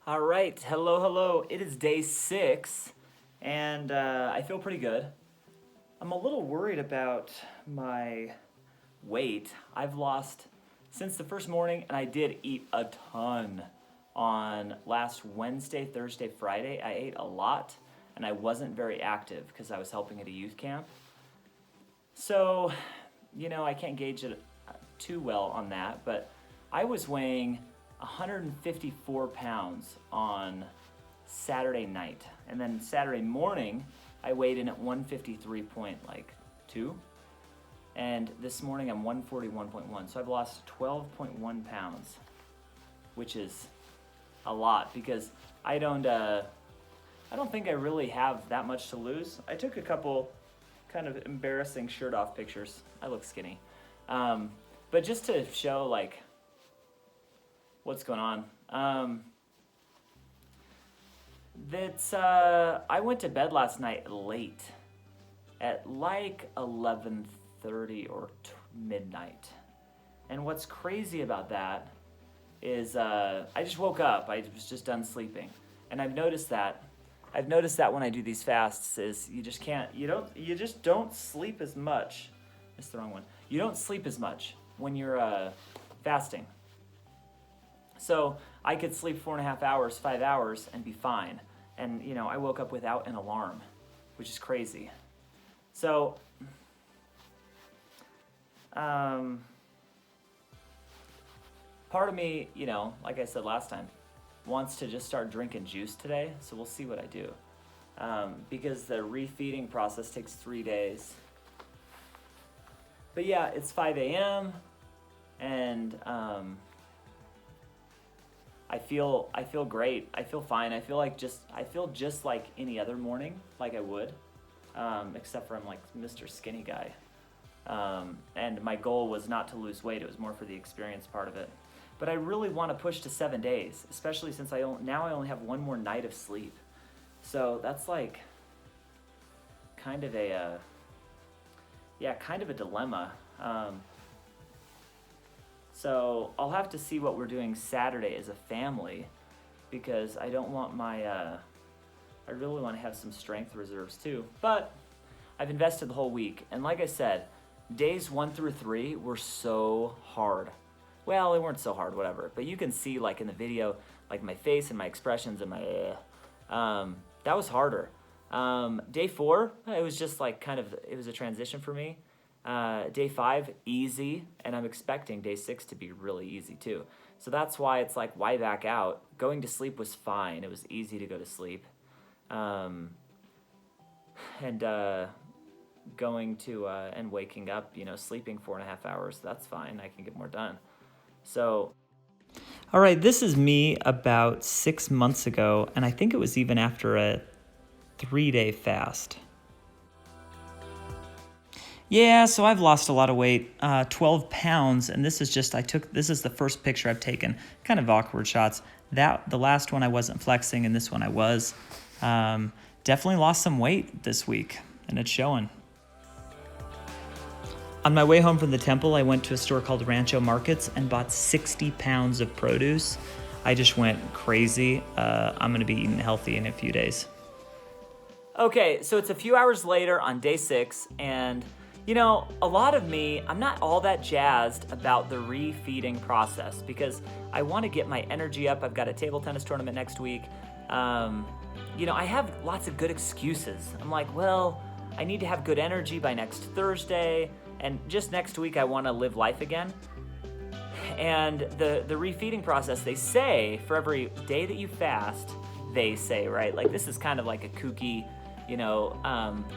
All right, hello. It is day 6, and I feel pretty good. I'm a little worried about my weight. I've lost since the first morning, and I did eat a ton on last Wednesday, Thursday, Friday. I ate a lot, and I wasn't very active because I was helping at a youth camp. So, I can't gauge it too well on that, but I was weighing 154 pounds on Saturday night. And then Saturday morning, I weighed in at 153.2. And this morning I'm 141.1. So I've lost 12.1 pounds, which is a lot because I don't think I really have that much to lose. I took a couple kind of embarrassing shirt off pictures. I look skinny. But just to show what's going on. I went to bed last night late, at 11:30 or midnight. And what's crazy about that is I just woke up. I was just done sleeping, and I've noticed that when I do these fasts is you just don't sleep as much. That's the wrong one. You don't sleep as much when you're fasting. So I could sleep 4.5 hours, 5 hours, and be fine. And, I woke up without an alarm, which is crazy. So, part of me, like I said last time, wants to just start drinking juice today. So we'll see what I do. Because the refeeding process takes 3 days. But yeah, it's 5 a.m. and I feel great. I feel fine. I feel just like any other morning, like I would, except for I'm like Mr. Skinny Guy. And my goal was not to lose weight. It was more for the experience part of it. But I really want to push to 7 days, especially since I only have one more night of sleep. So that's like kind of a dilemma. So I'll have to see what we're doing Saturday as a family, because I don't want I really want to have some strength reserves too. But I've invested the whole week, and like I said, days 1 through 3 were so hard. Well, they weren't so hard, whatever. But you can see in the video, my face and my expressions and my that was harder. Day 4, it was just it was a transition for me. Day 5, easy, and I'm expecting day 6 to be really easy too. So that's why it's why back out? Going to sleep was fine. It was easy to go to sleep. And waking up, sleeping 4.5 hours, that's fine. I can get more done. So, all right, this is me about 6 months ago, and I think it was even after a 3-day fast. Yeah, so I've lost a lot of weight, 12 pounds, and this is the first picture I've taken, kind of awkward shots. The last one I wasn't flexing, and this one I was. Definitely lost some weight this week, and it's showing. On my way home from the temple, I went to a store called Rancho Markets and bought 60 pounds of produce. I just went crazy. I'm going to be eating healthy in a few days. Okay, so it's a few hours later on day 6, and a lot of me, I'm not all that jazzed about the refeeding process because I want to get my energy up. I've got a table tennis tournament next week. I have lots of good excuses. I'm like, well, I need to have good energy by next Thursday, and just next week I want to live life again. And the refeeding process, they say for every day that you fast, they say, right? This is kind of like a kooky,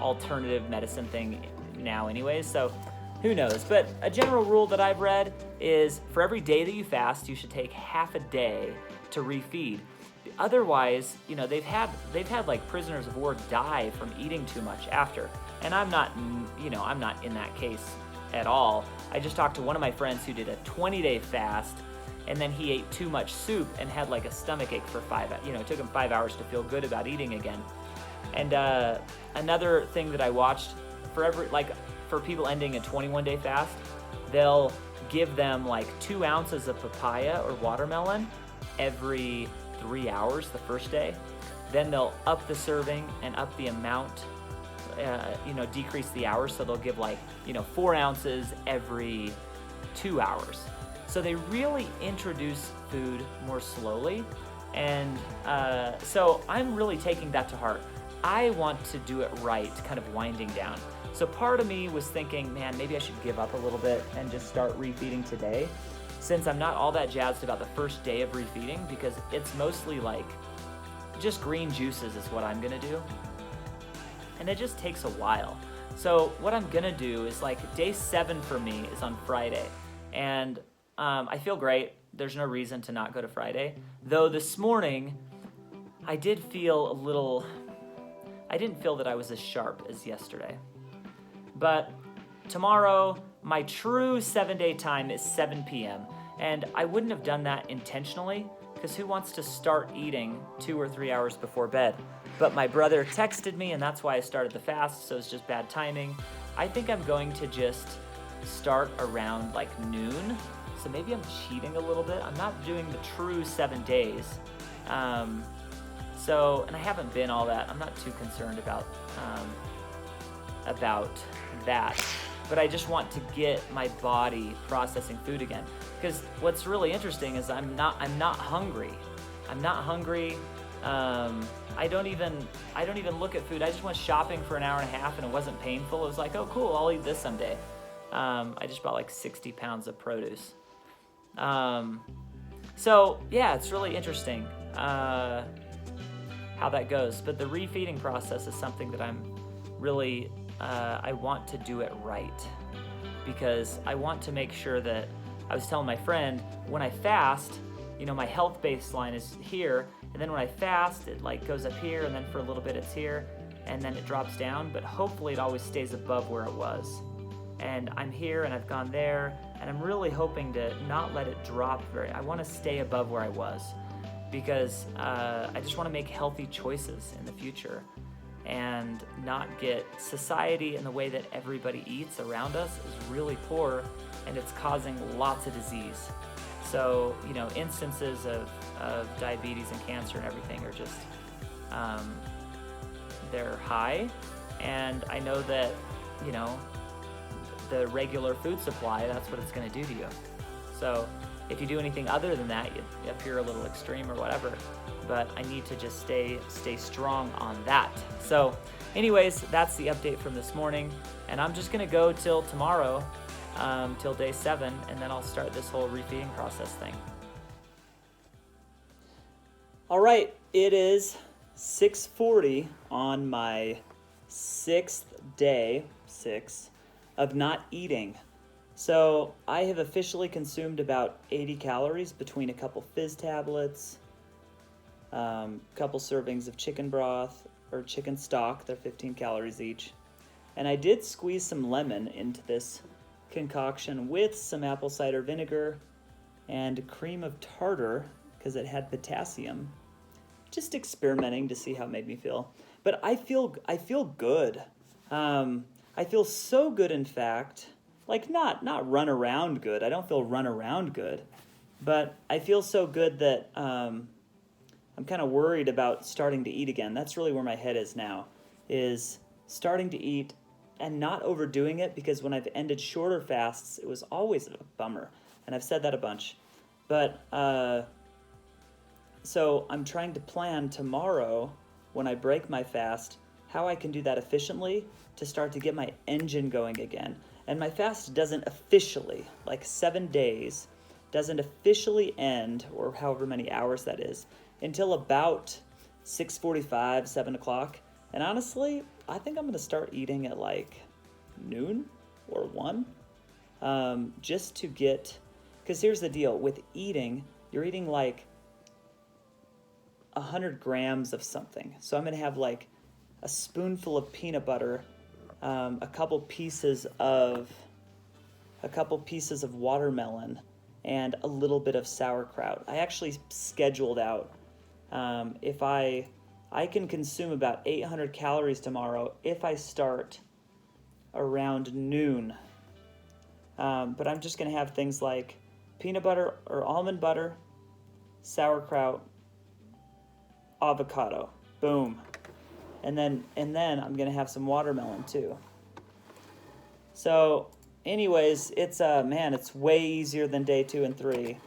alternative medicine thing now anyways, so who knows. But a general rule that I've read is for every day that you fast, you should take half a day to refeed. Otherwise, they've had prisoners of war die from eating too much after. And I'm not in that case at all. I just talked to one of my friends who did a 20-day fast, and then he ate too much soup and had a stomach ache for 5 hours. It took him 5 hours to feel good about eating again. And another thing that I watched, for people ending a 21-day fast, they'll give them 2 ounces of papaya or watermelon every 3 hours the first day. Then they'll up the serving and up the amount, decrease the hours. So they'll give 4 ounces every 2 hours. So they really introduce food more slowly. And so I'm really taking that to heart. I want to do it right, kind of winding down. So part of me was thinking, man, maybe I should give up a little bit and just start refeeding today, since I'm not all that jazzed about the first day of refeeding, because it's mostly just green juices is what I'm gonna do. And it just takes a while. So what I'm gonna do is day 7 for me is on Friday. And I feel great. There's no reason to not go to Friday. Though this morning, I didn't feel that I was as sharp as yesterday. But tomorrow, my true 7-day time is 7 p.m. And I wouldn't have done that intentionally, because who wants to start eating 2 or 3 hours before bed? But my brother texted me, and that's why I started the fast, so it's just bad timing. I think I'm going to just start around noon. So maybe I'm cheating a little bit. I'm not doing the true 7 days. And I haven't been all that. I'm not too concerned about that. But I just want to get my body processing food again. Because what's really interesting is I'm not hungry. I'm not hungry. I don't even look at food. I just went shopping for an hour and a half and it wasn't painful. It was like, oh cool, I'll eat this someday. I just bought 60 pounds of produce. So yeah, it's really interesting how that goes. But the refeeding process is something that I'm really, I want to do it right, because I want to make sure that, I was telling my friend, when I fast, my health baseline is here, and then when I fast, it goes up here, and then for a little bit it's here, and then it drops down, but hopefully it always stays above where it was. And I'm here and I've gone there, and I'm really hoping to not let it drop I want to stay above where I was, because I just want to make healthy choices in the future and not get society and the way that everybody eats around us is really poor, and it's causing lots of disease. So, instances of diabetes and cancer and everything are just, they're high. And I know that, the regular food supply, that's what it's going to do to you. So if you do anything other than that, you appear a little extreme or whatever. But I need to just stay strong on that. So anyways, that's the update from this morning. And I'm just going to go till tomorrow, till day 7, and then I'll start this whole refeeding process thing. All right, it is 6:40 on my 6th day, of not eating. So I have officially consumed about 80 calories between a couple fizz tablets, couple servings of chicken broth or chicken stock. They're 15 calories each. And I did squeeze some lemon into this concoction with some apple cider vinegar and cream of tartar because it had potassium. Just experimenting to see how it made me feel. But I feel good. I feel so good, in fact, not run around good. I don't feel run around good, but I feel so good that I'm kind of worried about starting to eat again. That's really where my head is now, is starting to eat and not overdoing it, because when I've ended shorter fasts, it was always a bummer, and I've said that a bunch. But so I'm trying to plan tomorrow, when I break my fast, how I can do that efficiently to start to get my engine going again. And my fast doesn't officially, 7 days, doesn't officially end, or however many hours that is, until about 6:45, 7 o'clock. And honestly, I think I'm going to start eating at noon or 1, just to get, because here's the deal, with eating, you're eating 100 grams of something. So I'm going to have a spoonful of peanut butter, a couple pieces of watermelon, and a little bit of sauerkraut. I actually scheduled out, if I can consume about 800 calories tomorrow if I start around noon. But I'm just going to have things like peanut butter or almond butter, sauerkraut, avocado. Boom. And then I'm gonna have some watermelon too. So anyways, it's man, it's way easier than day 2 and 3.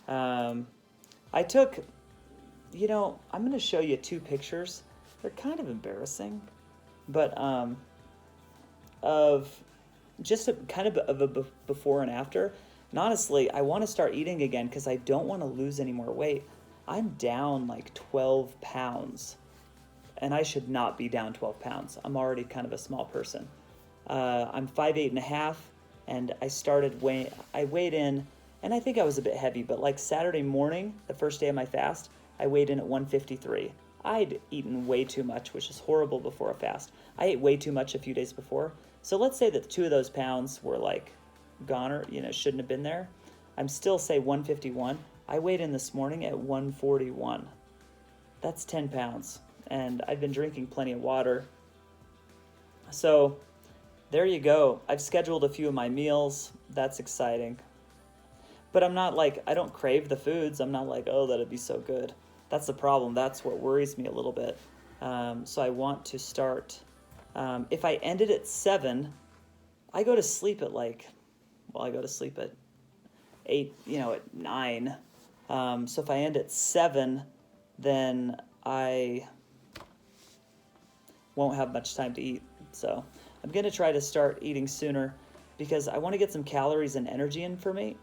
I took, I'm gonna show you 2 pictures. They're kind of embarrassing, but of just a kind of a before and after. And honestly, I want to start eating again because I don't want to lose any more weight. I'm down like 12 pounds, and I should not be down 12 pounds. I'm already kind of a small person. I'm 5'8.5", and I weighed in, and I think I was a bit heavy, but like Saturday morning, the first day of my fast, I weighed in at 153. I'd eaten way too much, which is horrible before a fast. I ate way too much a few days before. So let's say that 2 of those pounds were like gone or, shouldn't have been there. I'm still, say, 151. I weighed in this morning at 141. That's 10 pounds. And I've been drinking plenty of water. So there you go. I've scheduled a few of my meals. That's exciting. But I'm not like, I don't crave the foods. I'm not like, oh, that'd be so good. That's the problem. That's what worries me a little bit. So I want to start. If I ended at 7, I go to sleep at I go to sleep at 8, at 9. So if I end at 7, then I won't have much time to eat. So I'm going to try to start eating sooner because I want to get some calories and energy in for me,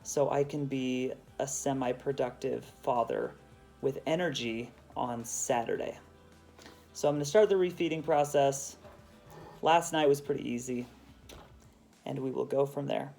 so I can be a semi-productive father with energy on Saturday. So I'm going to start the refeeding process. Last night was pretty easy, and we will go from there.